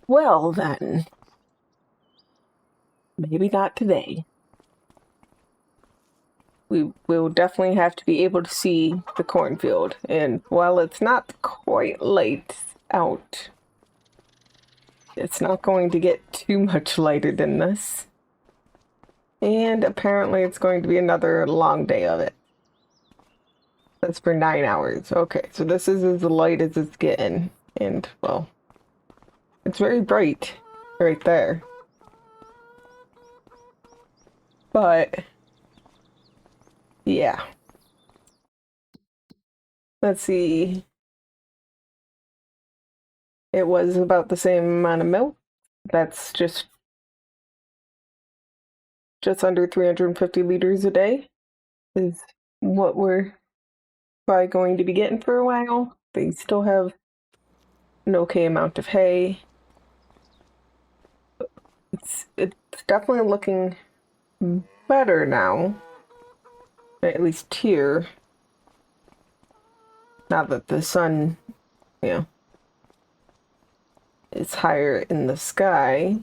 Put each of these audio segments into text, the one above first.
Well, then, maybe not today. We will definitely have to be able to see the cornfield, and while it's not quite light out, it's not going to get too much lighter than this. And apparently it's going to be another long day of it. That's for 9 hours. Okay, so this is as light as it's getting. And, well, it's very bright right there. But, yeah. Let's see. It was about the same amount of milk. That's just under 350 liters a day is what we're probably going to be getting for a while. They still have an okay amount of hay. It's definitely looking better now, at least here. Now that the sun, you know, is higher in the sky.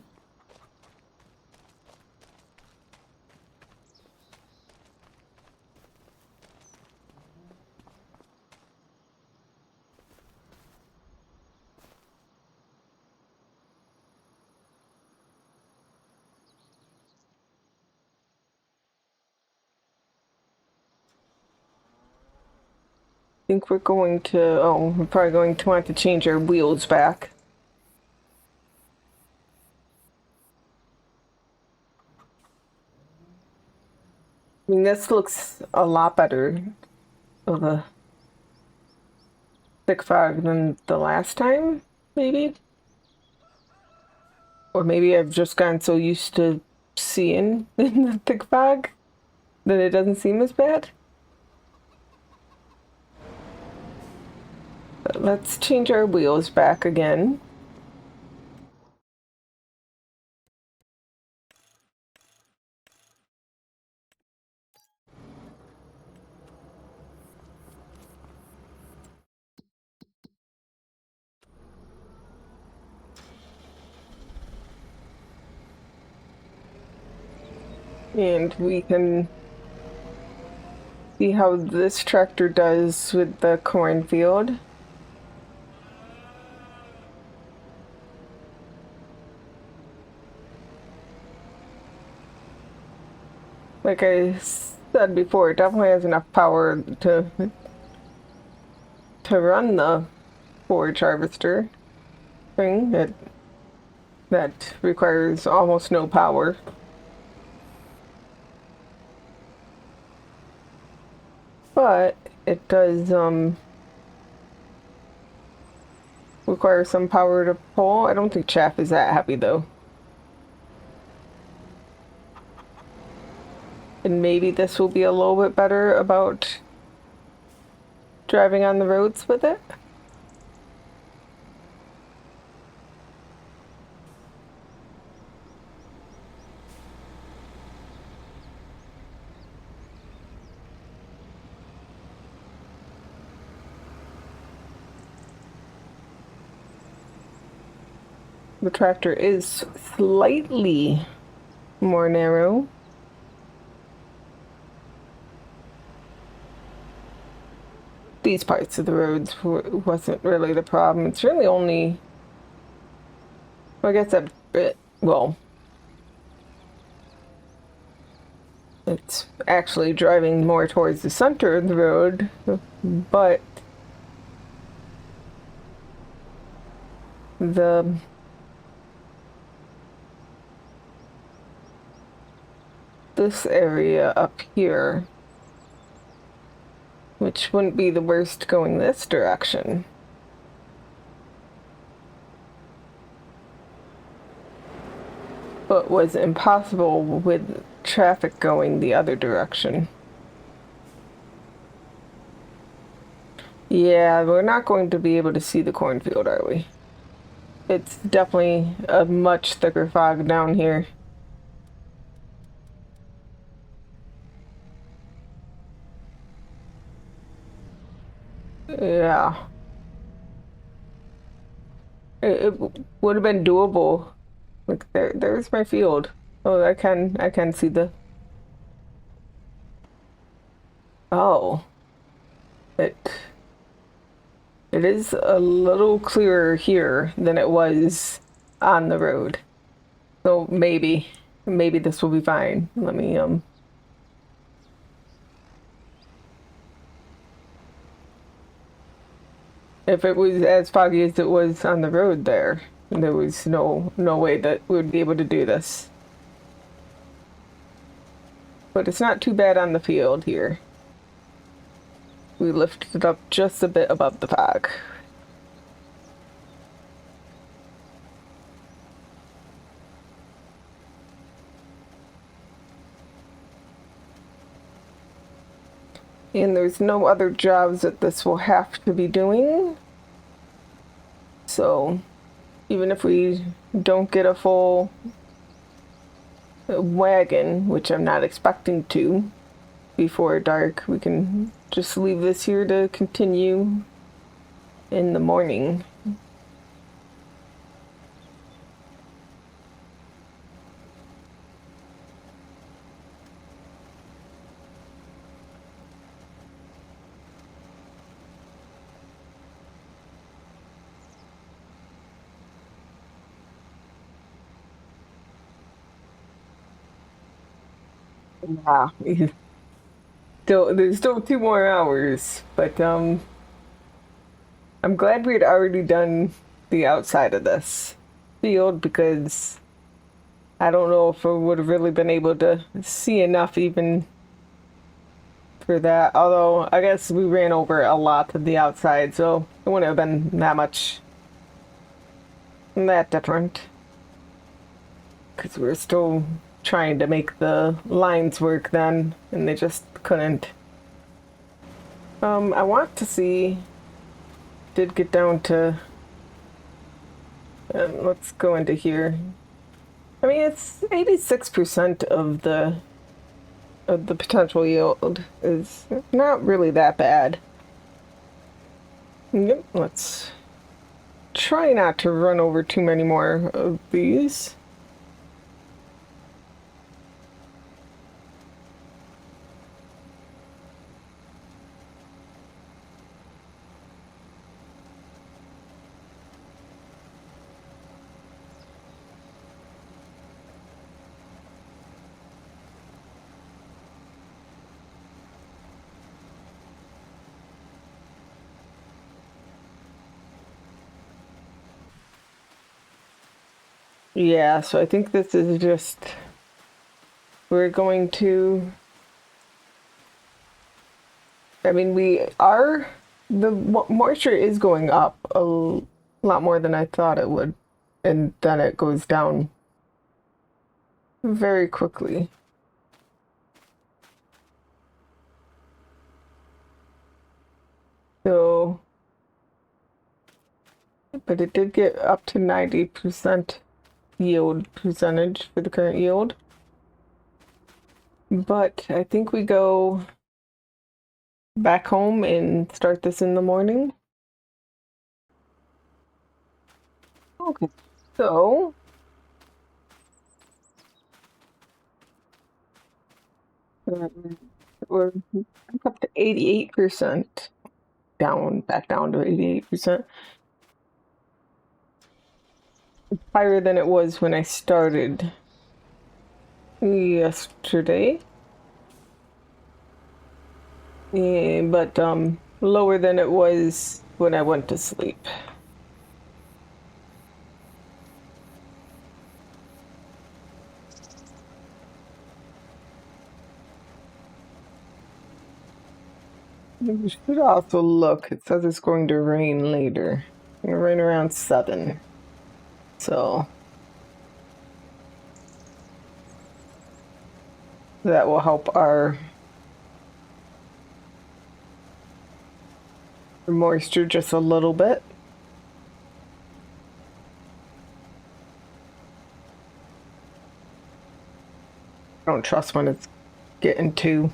I think we're going to, oh, we're probably going to want to change our wheels back. I mean, this looks a lot better of a thick fog than the last time, maybe? Or maybe I've just gotten so used to seeing in the thick fog that it doesn't seem as bad. But let's change our wheels back again. And we can see how this tractor does with the cornfield. Like I said before, it definitely has enough power to run the forage harvester thing that requires almost no power. But it does require some power to pull. I don't think Chaff is that happy though. And maybe this will be a little bit better about driving on the roads with it. The tractor is slightly more narrow. These parts of the roads wasn't really the problem. It's really only, well, I guess a bit, well, it's actually driving more towards the center of the road, but the this area up here, which wouldn't be the worst going this direction. But was impossible with traffic going the other direction. Yeah, we're not going to be able to see the cornfield, are we? It's definitely a much thicker fog down here. Yeah. It would have been doable. Like there's my field. Oh, I can see the. Oh, it it is a little clearer here than it was on the road. So maybe this will be fine. Let me if it was as foggy as it was on the road there was no way that we would be able to do this. But it's not too bad on the field here. We lifted it up just a bit above the fog. And there's no other jobs that this will have to be doing. So even if we don't get a full wagon, which I'm not expecting to before dark, we can just leave this here to continue in the morning. Yeah. There's still 2 more hours, but I'm glad we had already done the outside of this field because I don't know if I would have really been able to see enough even for that. Although I guess we ran over a lot of the outside, so it wouldn't have been that much that different. Because we were still trying to make the lines work then, and they just couldn't. I want to see. Did get down to. Let's go into here. I mean, it's 86% of the potential yield is not really that bad. Yep, let's try not to run over too many more of these. Yeah, so I think this is just we're going to I mean we are the moisture is going up a lot more than I thought it would, and then it goes down very quickly. So, but it did get up to 90% yield percentage for the current yield. But I think we go back home and start this in the morning. Okay. So, we're up to 88%, back down to 88%. It's higher than it was when I started yesterday. Yeah, but lower than it was when I went to sleep. We should also look. It says it's going to rain later. It's going to rain around 7. So that will help our moisture just a little bit. I don't trust when it's getting too.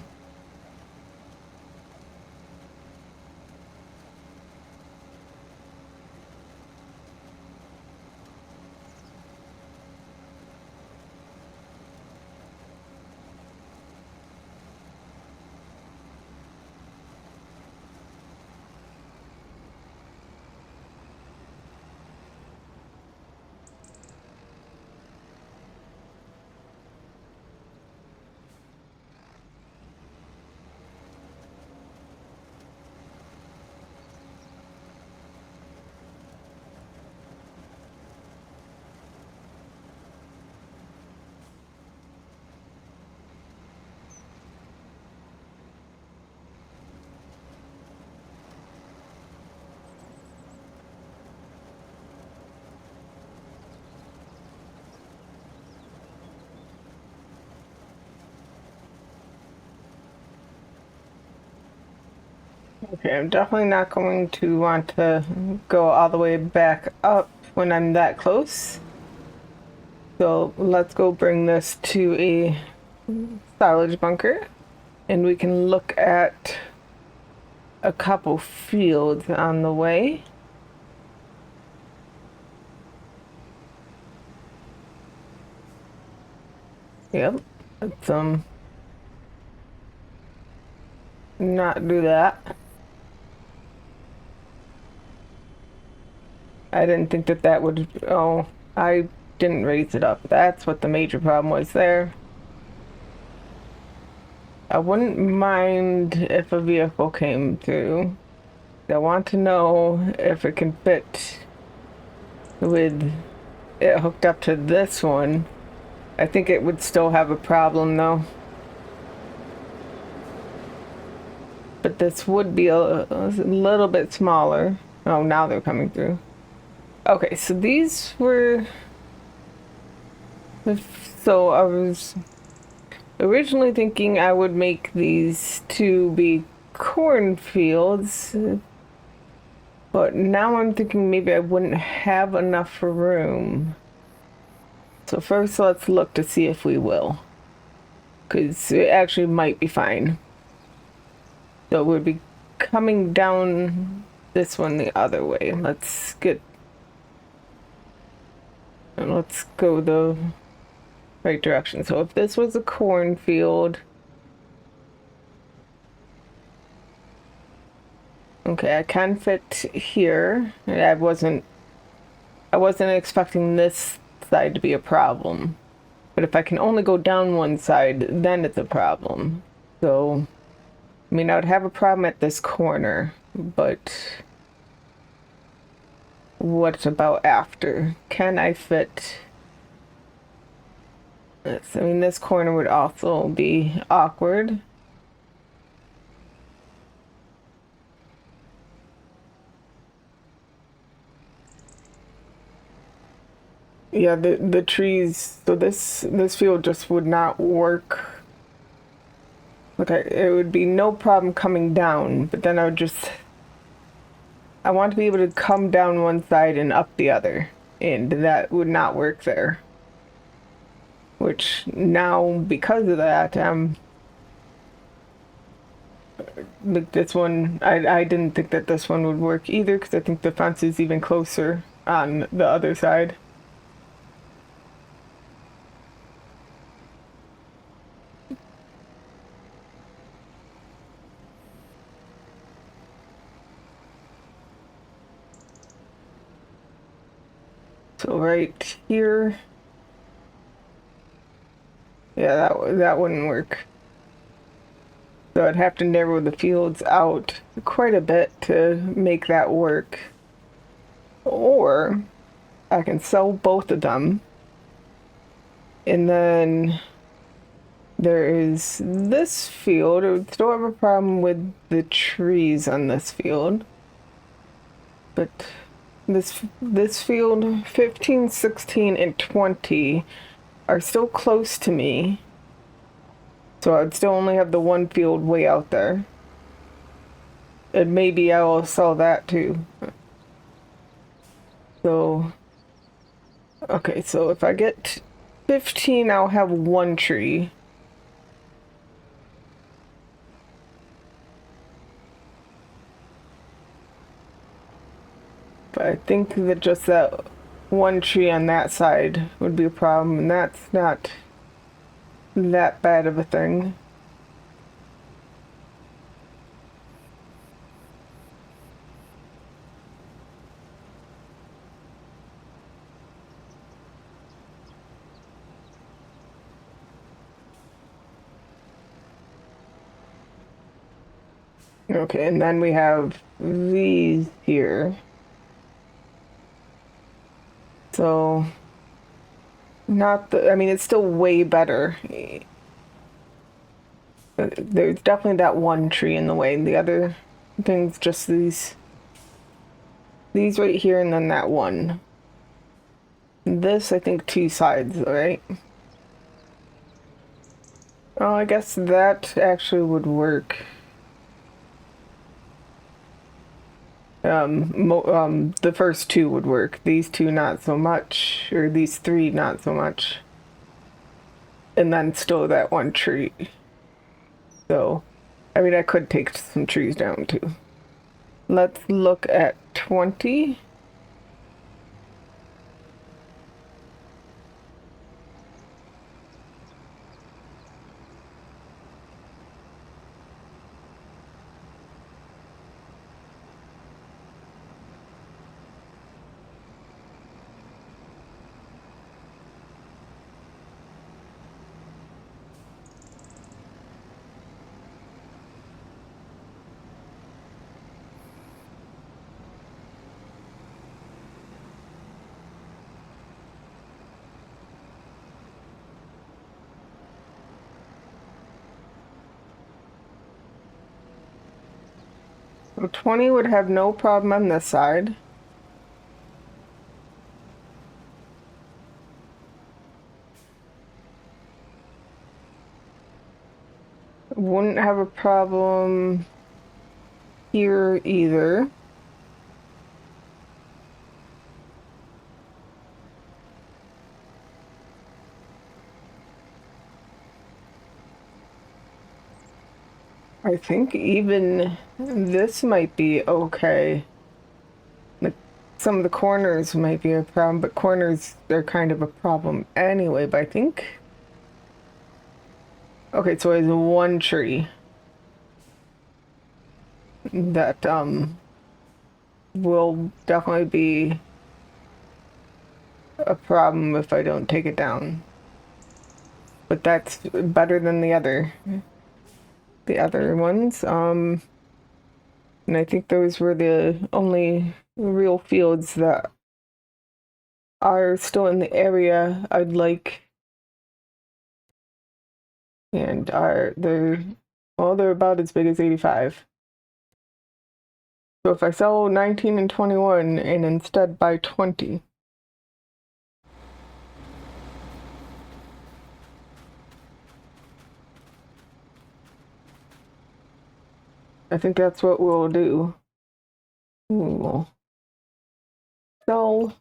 Okay, I'm definitely not going to want to go all the way back up when I'm that close. So let's go bring this to a silage bunker and we can look at a couple fields on the way. Yep, let's not do that. I didn't think that that would, oh, I didn't raise it up. That's what the major problem was there. I wouldn't mind if a vehicle came through. I want to know if it can fit with it hooked up to this one. I think it would still have a problem though. But this would be a little bit smaller. Oh, now they're coming through. Okay, so these were... So I was originally thinking I would make these to be cornfields, but now I'm thinking maybe I wouldn't have enough room. So first let's look to see if we will, because it actually might be fine. So it would be coming down this one the other way. Let's go the right direction. So if this was a cornfield, okay, I can fit here. I wasn't expecting this side to be a problem. But if I can only go down one side, then it's a problem. So, I mean, I would have a problem at this corner, but what about after? Can I fit this? I mean, this corner would also be awkward. Yeah, the trees, so this field just would not work. Like it would be no problem coming down, but then I want to be able to come down one side and up the other, and that would not work there. Which now, because of that, like this one, I didn't think that this one would work either, because I think the fence is even closer on the other side. So right here, yeah, that wouldn't work. So I'd have to narrow the fields out quite a bit to make that work. Or I can sell both of them. And then there is this field. I would still have a problem with the trees on this field. But this field, 15, 16, and 20 are still close to me. So I'd still only have the one field way out there. And maybe I will sell that too. So, okay, so if I get 15, I'll have one tree. But I think that just that one tree on that side would be a problem, and that's not that bad of a thing. Okay, and then we have these here. So, not the, I mean, it's still way better. There's definitely that one tree in the way. The other things, just these right here, and then that one. This, I think, two sides, right? Oh, I guess that actually would work. The first two would work. These two not so much, or these three not so much. And then still that one tree. So, I mean, I could take some trees down too. Let's look at 20. So 20 would have no problem on this side. Wouldn't have a problem here either. I think even this might be okay. Like some of the corners might be a problem, but corners are kind of a problem anyway, but I think. Okay, so it's one tree that will definitely be a problem if I don't take it down. But that's better than the other ones. And I think those were the only real fields that are still in the area I'd like. And they're about as big as 85. So if I sell 19 and 21 and instead buy 20, I think that's what we'll do. We'll sell,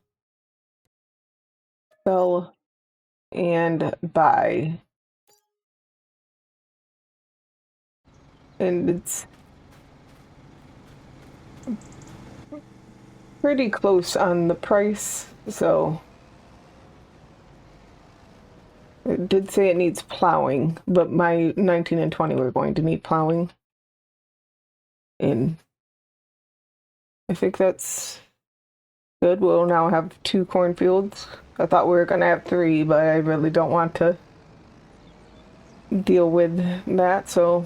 and buy. And it's pretty close on the price, so it did say it needs plowing, but my 19 and 20 were going to need plowing. And I think that's good. We'll now have 2 cornfields. I thought we were going to have 3, but I really don't want to deal with that, so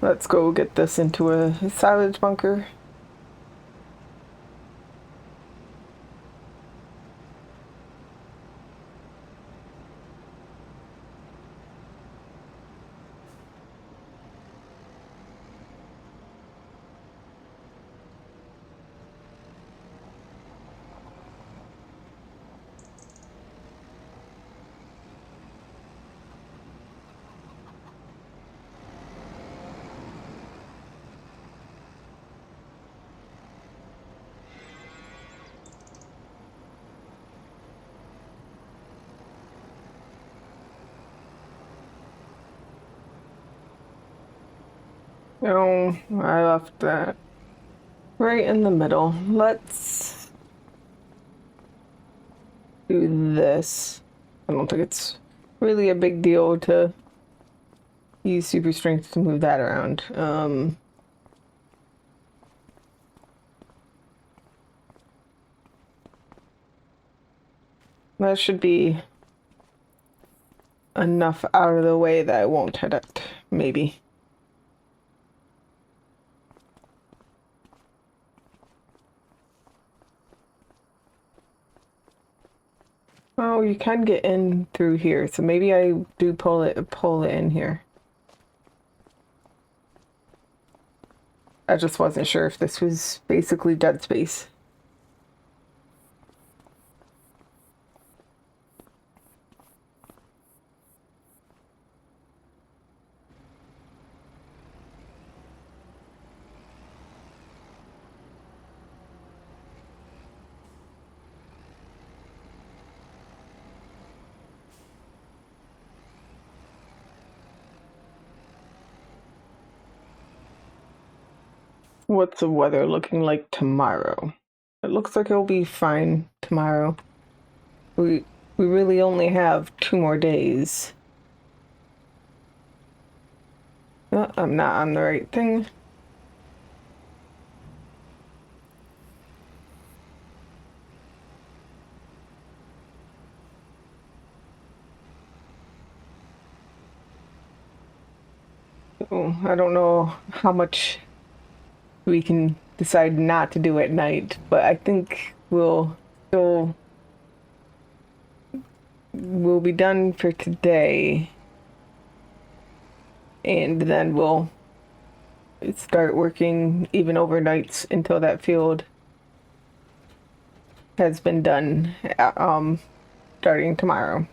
let's go get this into a silage bunker. No, I left that right in the middle. Let's do this. I don't think it's really a big deal to use super strength to move that around. That should be enough out of the way that I won't hit it, maybe. Oh, you can get in through here, so maybe I do pull it in here. I just wasn't sure if this was basically dead space. What's the weather looking like tomorrow? It looks like it'll be fine tomorrow. We really only have 2 more days. Oh, I'm not on the right thing. Oh, I don't know how much we can decide not to do at night, but I think we'll be done for today. And then we'll start working even overnights until that field has been done, starting tomorrow.